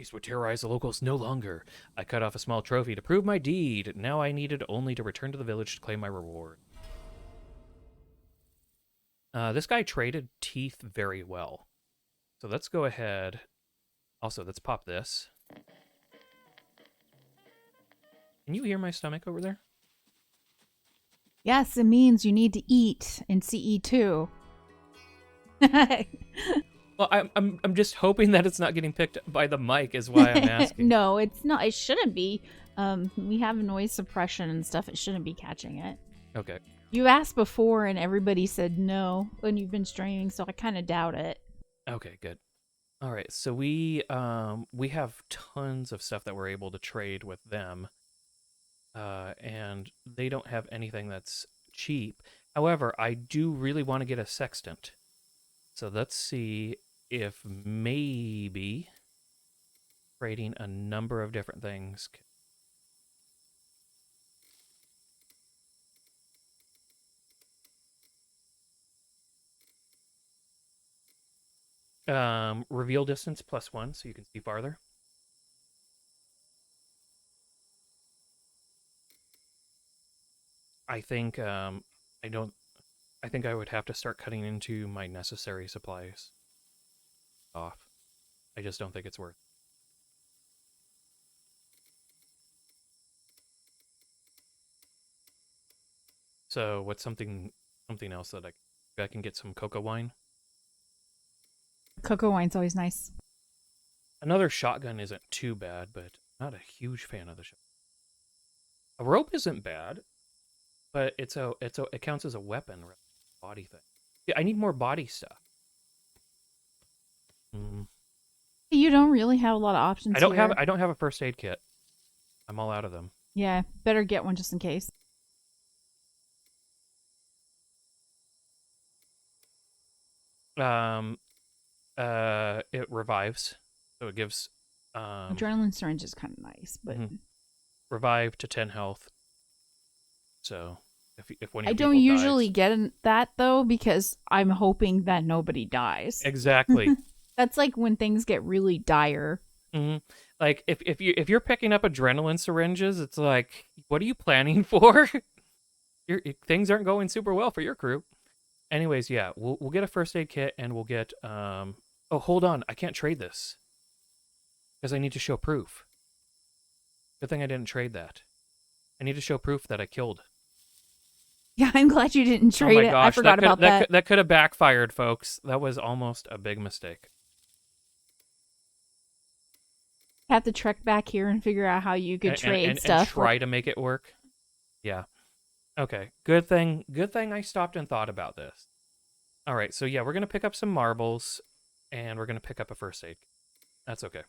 beast would terrorize the locals no longer. I cut off a small trophy to prove my deed. Now I needed only to return to the village to claim my reward. This guy traded teeth very well. So let's go ahead. Also, let's pop this. Can you hear my stomach over there? Yes, it means you need to eat in CE2. Well, I'm just hoping that it's not getting picked up by the mic is why I'm asking. No, it's not. It shouldn't be. We have noise suppression and stuff. It shouldn't be catching it. Okay. You asked before and everybody said no when you've been streaming, so I kind of doubt it. Okay, good. All right, so we have tons of stuff that we're able to trade with them. And they don't have anything that's cheap. However, I do really want to get a sextant. So let's see if maybe trading a number of different things. Reveal distance +1, so you can see farther. I think I think I would have to start cutting into my necessary supplies off. I just don't think it's worth it. So what's something else that I can get some cocoa wine? Cocoa wine's always nice. Another shotgun isn't too bad, but I'm not a huge fan of the shotgun. A rope isn't bad, but it counts as a weapon, rather than a body thing. Yeah, I need more body stuff. You don't really have a lot of options. I don't have a first aid kit. I'm all out of them. Yeah, better get one just in case. It revives, so it gives adrenaline syringe is kind of nice, but revive to 10 health. So if one of I don't usually get that though because I'm hoping that nobody dies. Exactly. That's like when things get really dire. Mm-hmm. Like if you're picking up adrenaline syringes, it's like, what are you planning for? Things aren't going super well for your crew. Anyways, yeah, we'll get a first aid kit and we'll get oh, hold on, I can't trade this because I need to show proof. Good thing I didn't trade that. I need to show proof that I killed. Yeah, I'm glad you didn't trade it. Gosh, I forgot about that. That could have backfired, folks. That was almost a big mistake. Have to trek back here and figure out how you could trade stuff. And try to make it work. Yeah. Okay. Good thing I stopped and thought about this. All right. So yeah, we're gonna pick up some marbles, and we're gonna pick up a first aid. That's okay.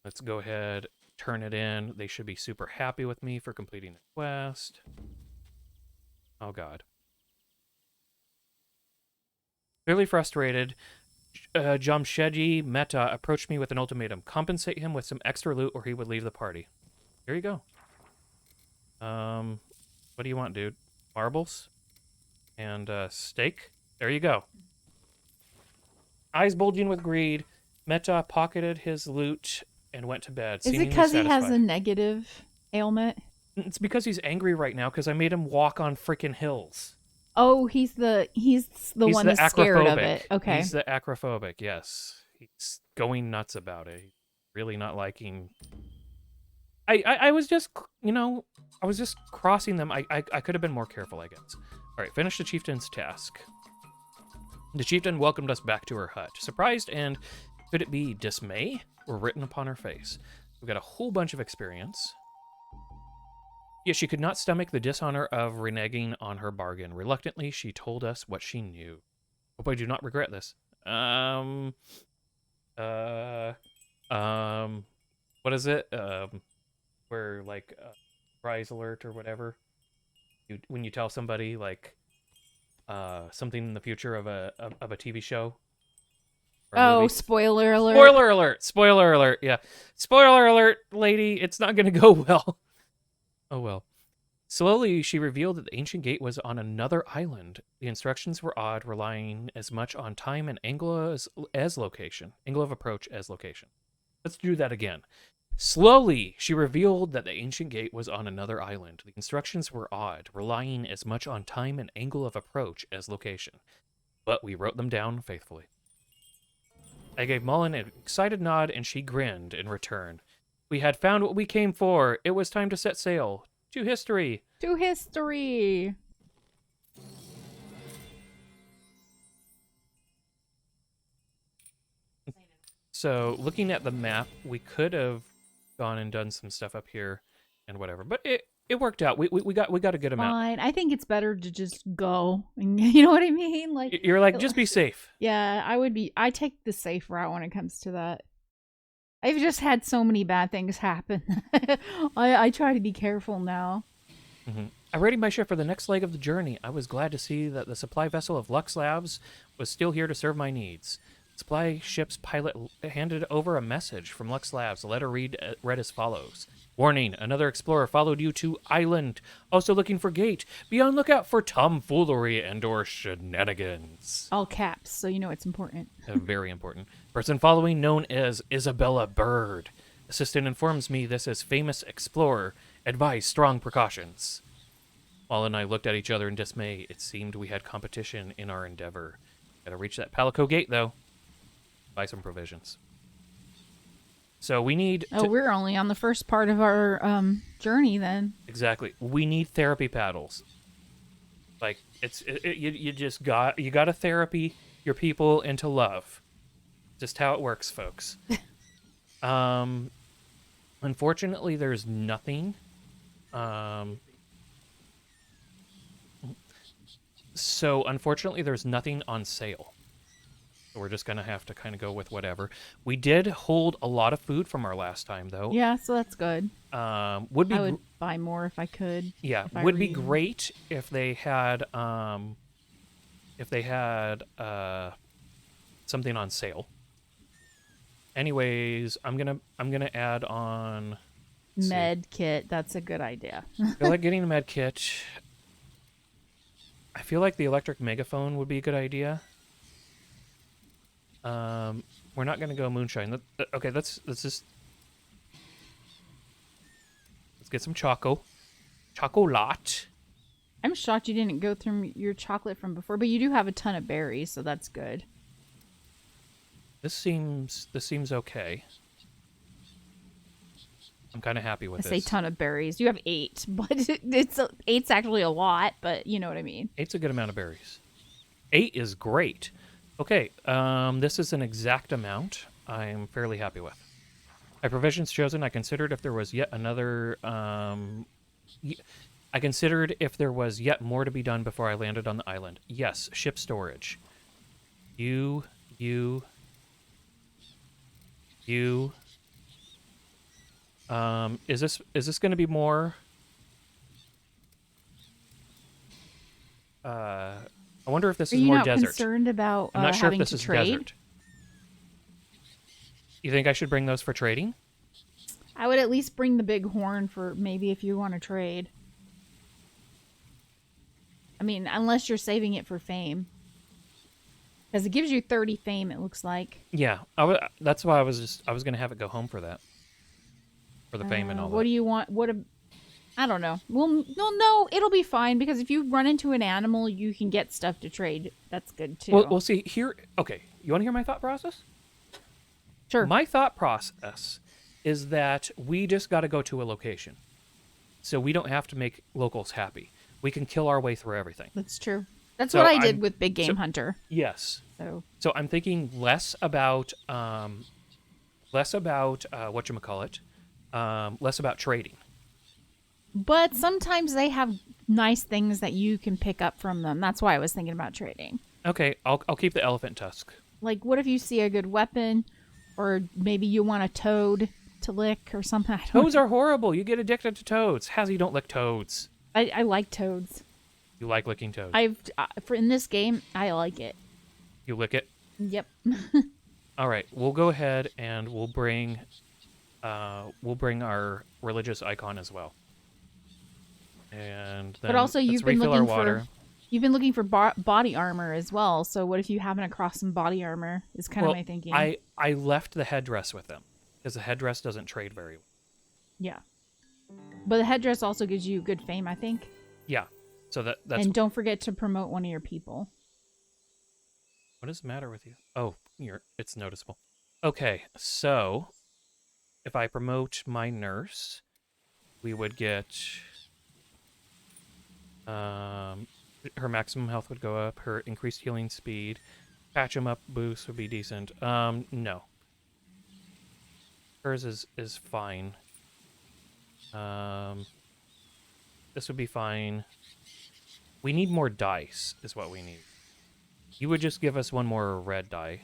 Let's go ahead, turn it in. They should be super happy with me for completing the quest. Oh God. Clearly frustrated, Jamshedji Mehta approached me with an ultimatum. Compensate him with some extra loot or he would leave the party. Here you go. What do you want, dude? Marbles? And steak? There you go. Eyes bulging with greed, Mehta pocketed his loot and went to bed. Is it because he has a negative ailment? It's because he's angry right now because I made him walk on freaking hills. Oh, he's the one that's scared of it. Okay. He's the acrophobic, yes. He's going nuts about it. He's really not liking... I was just, I was just crossing them. I could have been more careful, I guess. All right, finish the chieftain's task. The chieftain welcomed us back to her hut. Surprised and, could it be dismay, were written upon her face. We got a whole bunch of experience. Yet she could not stomach the dishonor of reneging on her bargain. Reluctantly, she told us what she knew. Hope I do not regret this. What is it? Where, like, prize alert or whatever. When you tell somebody, like, something in the future of a TV show. Oh, movie. Spoiler alert. Spoiler alert. Spoiler alert. Yeah. Spoiler alert, lady. It's not going to go well. Oh, well. Slowly, she revealed that the ancient gate was on another island. The instructions were odd, relying as much on time and angle as location, angle of approach as location. Let's do that again. Slowly, she revealed that the ancient gate was on another island. The instructions were odd, relying as much on time and angle of approach as location. But we wrote them down faithfully. I gave Mullen an excited nod, and she grinned in return. We had found what we came for. It was time to set sail. To history. To history. So, looking at the map, we could have gone and done some stuff up here and whatever, but it worked out. We got a good amount. Fine. I think it's better to just go. You know what I mean? Like You're like, just be safe. Yeah, I take the safe route when it comes to that. I've just had so many bad things happen. I try to be careful now. Mm-hmm. I readied my ship for the next leg of the journey. I was glad to see that the supply vessel of Lux Labs was still here to serve my needs. Supply ship's pilot handed over a message from Lux Labs. The letter read as follows. Warning, another explorer followed you to island. Also looking for gate. Be on lookout for tomfoolery and or shenanigans. All caps, so you know it's important. Very important. Person following known as Isabella Bird. Assistant informs me this is famous explorer. Advise strong precautions. Wall and I looked at each other in dismay. It seemed we had competition in our endeavor. Gotta reach that Palico gate, though. Buy some provisions. So we need... we're only on the first part of our journey, then. Exactly. We need therapy paddles. Like, you just got... You gotta therapy your people into love. Just how it works, folks. Unfortunately, there's nothing... So, unfortunately, there's nothing on sale. So we're just going to have to kind of go with whatever. We did hold a lot of food from our last time, though. Yeah, so that's good. I would buy more if I could. Yeah, would be great if they had something on sale. Anyways, I'm gonna add on med kit. That's a good idea. I feel like getting a med kit. I feel like the electric megaphone would be a good idea. We're not gonna go moonshine. Okay, let's get some chocolate. I'm shocked you didn't go through your chocolate from before, but you do have a ton of berries, so that's good. This seems okay. I'm kind of happy with this. I say ton of berries. You have 8, but eight's actually a lot, but you know what I mean. 8's a good amount of berries. 8 is great. Okay, this is an exact amount I'm fairly happy with. My provisions chosen, I considered if there was yet another... I considered if there was yet more to be done before I landed on the island. Yes, ship storage. You... Is this going to be more... I wonder if this is more desert. Are you not concerned about I'm not sure if having this to is trade? desert. You think I should bring those for trading? I would at least bring the big horn for maybe if you want to trade. I mean, unless you're saving it for fame. Because it gives you 30 fame, it looks like. Yeah, that's why I was going to have it go home for that. For the fame and all that. What do you want? I don't know. Well, no, it'll be fine because if you run into an animal, you can get stuff to trade. That's good too. Well, we'll see here. Okay, you want to hear my thought process? Sure. My thought process is that we just got to go to a location. So we don't have to make locals happy. We can kill our way through everything. That's true. That's what I did with Big Game Hunter. Yes. So I'm thinking less about whatchamacallit, less about trading. But sometimes they have nice things that you can pick up from them. That's why I was thinking about trading. Okay, I'll keep the elephant tusk. Like, what if you see a good weapon, or maybe you want a toad to lick or something? Toads are horrible. You get addicted to toads. Hazzie, don't lick toads. I like toads. You like licking toads? In this game, I like it. You lick it? Yep. All right, we'll go ahead and we'll bring our religious icon as well. And But then also, let's refill our water. you've been looking for body armor as well. So what if you happen across some body armor? Is kind of Well, my thinking. I left the headdress with them because the headdress doesn't trade very well. Yeah, but the headdress also gives you good fame, I think. Yeah. So that's And don't forget to promote one of your people. what is the matter with you? Oh, it's noticeable. Okay, so if I promote my nurse, we would get her maximum health would go up, her increased healing speed, patch 'em up boost would be decent. No. Hers is fine. This would be fine. We need more dice, is what we need. You would just give us one more red die.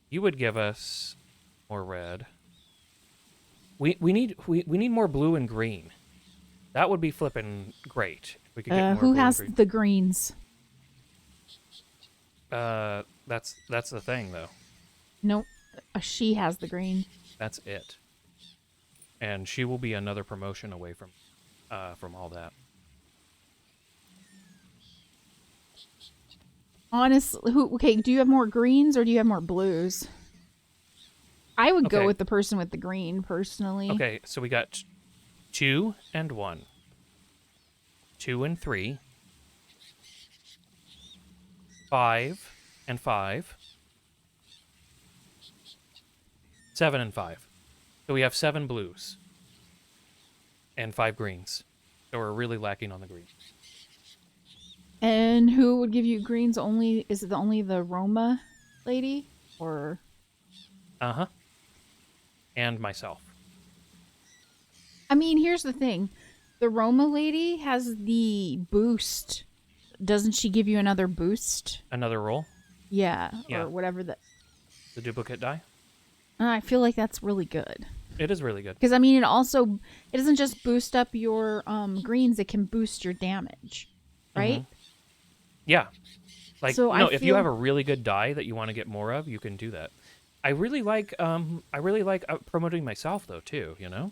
You would give us more red. We need more blue and green. That would be flipping great. If we could get more Who blue has and green. the greens? That's the thing though. Nope. She has the green. That's it. And she will be another promotion away from all that. Honestly, okay, do you have more greens or do you have more blues? I would go Okay. with the person with the green, personally. Okay, so we got 2 and 1. 2 and 3. 5 and 5. 7 and 5. So we have 7 blues. And 5 greens. So we're really lacking on the green. And who would give you greens only? Is it only the Roma lady? Or. Uh-huh. And myself. I mean, here's the thing. The Roma lady has the boost. Doesn't she give you another boost? Another roll? Yeah. Yeah. Or whatever the duplicate die? I feel like that's really good. It is really good. Because, I mean, it doesn't just boost up your greens, it can boost your damage. Right? Mm-hmm. Yeah. Like, so no, if you have a really good die that you want to get more of, you can do that. I really like promoting myself though too, you know?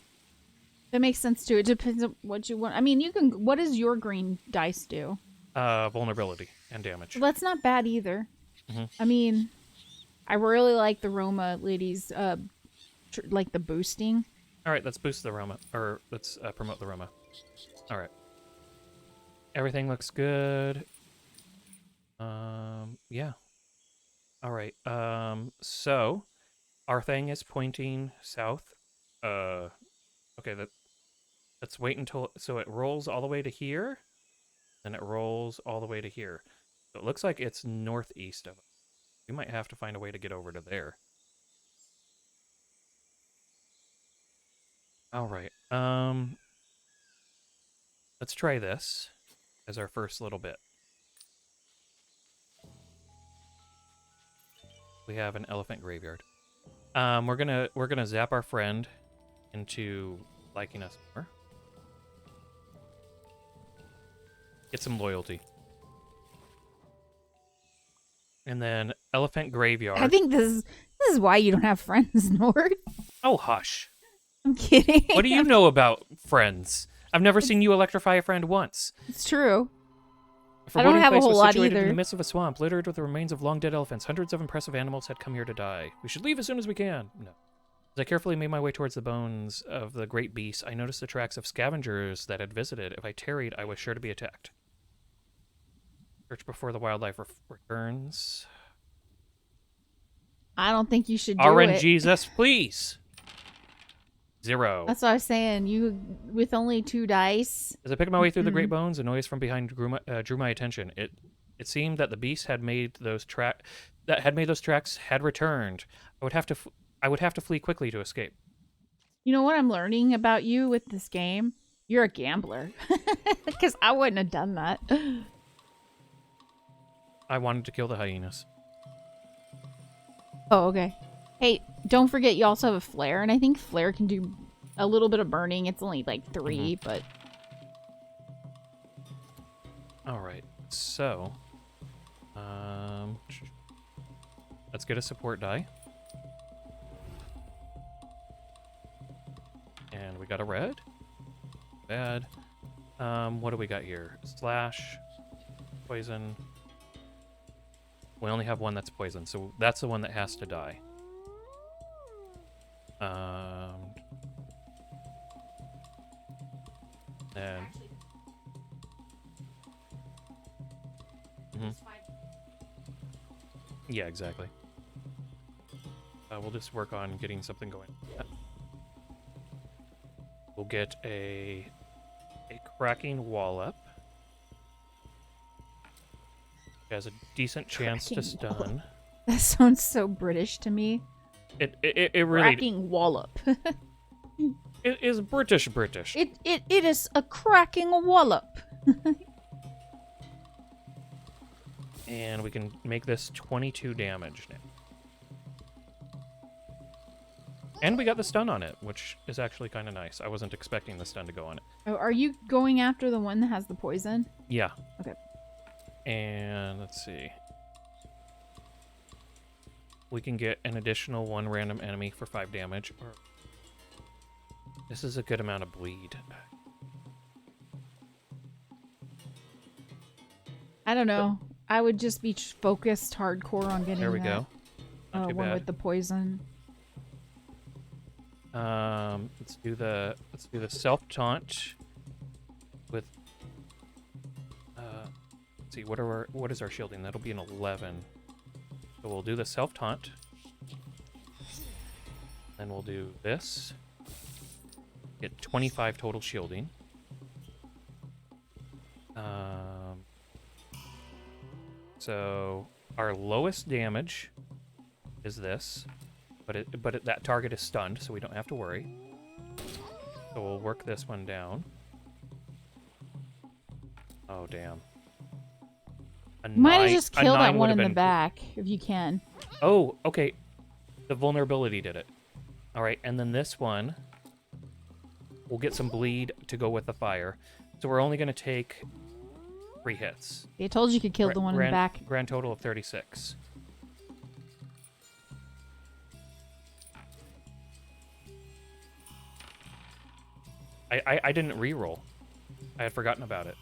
That makes sense too. It depends on what you want. I mean, what does your green dice do? Vulnerability and damage. Well, that's not bad either. Mm-hmm. I mean, I really like the Roma ladies like the boosting. All right, let's boost the Roma, or let's promote the Roma. All right. Everything looks good. Yeah. All right. So our thing is pointing south. Okay, let's wait until so it rolls all the way to here, then it rolls all the way to here. So it looks like it's northeast of us. We might have to find a way to get over to there. All right. Let's try this as our first little bit. We have an elephant graveyard. We're gonna zap our friend into liking us more. Get some loyalty. And then elephant graveyard. I think this is why you don't have friends, Nord. Oh, hush. I'm kidding. What do you know about friends? I've never seen you electrify a friend once. It's true. A I don't have a place whole was lot situated either. in the midst of a swamp, littered with the remains of long-dead elephants. Hundreds of impressive animals had come here to die. We should leave as soon as we can. No. As I carefully made my way towards the bones of the great beast, I noticed the tracks of scavengers that had visited. If I tarried, I was sure to be attacked. Search before the wildlife returns. I don't think you should do RNGesus, please. 0. That's what I was saying. You with only 2 dice. As I picked my way through the great bones, a noise from behind drew my attention. It seemed that the beast had made those tracks had returned. I would have to flee quickly to escape. You know what I'm learning about you with this game? You're a gambler. Because I wouldn't have done that. I wanted to kill the hyenas. Oh, okay. Hey, don't forget you also have a flare, and I think flare can do a little bit of burning. It's only like 3, but... Alright, so... let's get a support die. And we got a red. Bad. What do we got here? Slash, poison. We only have one that's poison, so that's the one that has to die. And Mhm. Yeah, exactly. We'll just work on getting something going. We'll get a cracking wallop. It has a decent chance to Cracking wallop. stun. That sounds so British to me. It really Cracking wallop. it is British. It is a cracking wallop. And we can make this 22 damage now. And we got the stun on it, which is actually kind of nice. I wasn't expecting the stun to go on it. Oh, are you going after the one that has the poison? Yeah. Okay. And let's see. We can get an additional 1 random enemy for 5 damage. Or this is a good amount of bleed. I don't know. I would just be focused hardcore on getting There we that, go. Not too one bad. with the poison. Let's do the self taunt with let's see, what is our shielding? That'll be an 11. So we'll do the self taunt. Then we'll do this. Get 25 total shielding. So our lowest damage is this, but that target is stunned, so we don't have to worry. So we'll work this one down. Oh damn! Might have just killed that one in the back if you can. Oh, okay. The vulnerability did it. All right, and then this one, we'll get some bleed to go with the fire. So we're only going to take 3 hits. They told you could kill the one in the back. Grand total of 36. I didn't re-roll. I had forgotten about it.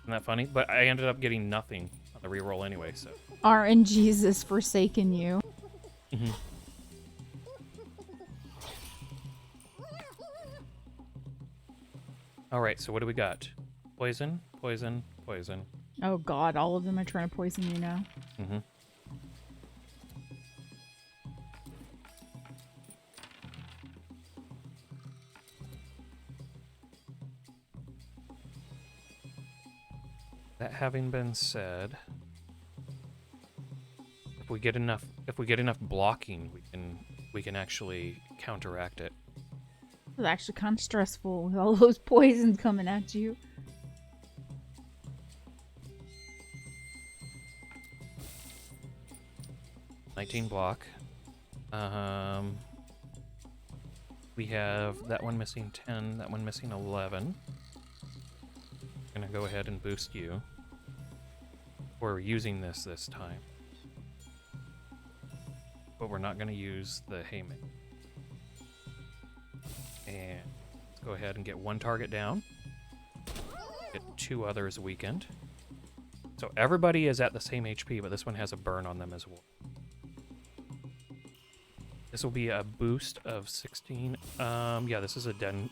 Isn't that funny? But I ended up getting nothing on the re-roll anyway, so. RNG's has forsaken you. Mm-hmm. All right, so what do we got? Poison, poison, poison. Oh god, all of them are trying to poison you now. Mm-hmm. That having been said, if we get enough blocking, we can actually counteract it. It's actually kind of stressful with all those poisons coming at you. Block. We have that one missing 10, that one missing 11. I'm gonna go ahead and boost you. We're using this time. But we're not gonna use the haymaker. And let's go ahead and get 1 target down. Get 2 others weakened. So everybody is at the same HP, but this one has a burn on them as well. This will be a boost of 16. Yeah, this is a dead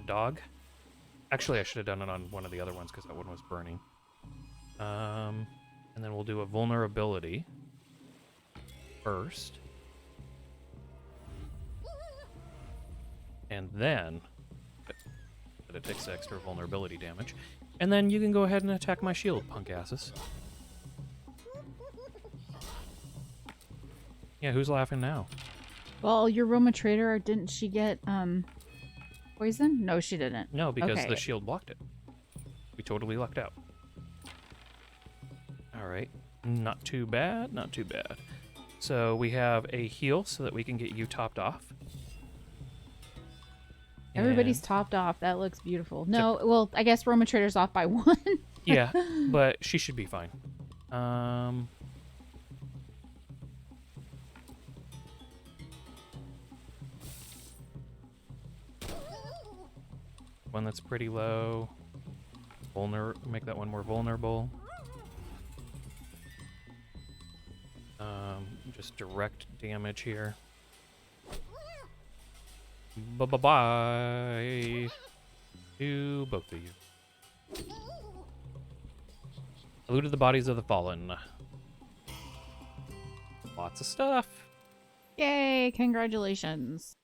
dog. Actually, I should have done it on one of the other ones because that one was burning. And then we'll do a vulnerability first. And then it takes extra vulnerability damage. And then you can go ahead and attack my shield, punk asses. Yeah, who's laughing now? Well, your Roma trader, didn't she get poison? No, she didn't. No, because okay. the shield blocked it. We totally lucked out. All right, not too bad, not too bad. So we have a heal so that we can get you topped off. Everybody's topped off. That looks beautiful. No, well, I guess Roma trader's off by 1. Yeah, but she should be fine. One that's pretty low. Make that one more vulnerable. Just direct damage here. Bye-bye to both of you. I looted the bodies of the fallen. Lots of stuff. Yay, congratulations.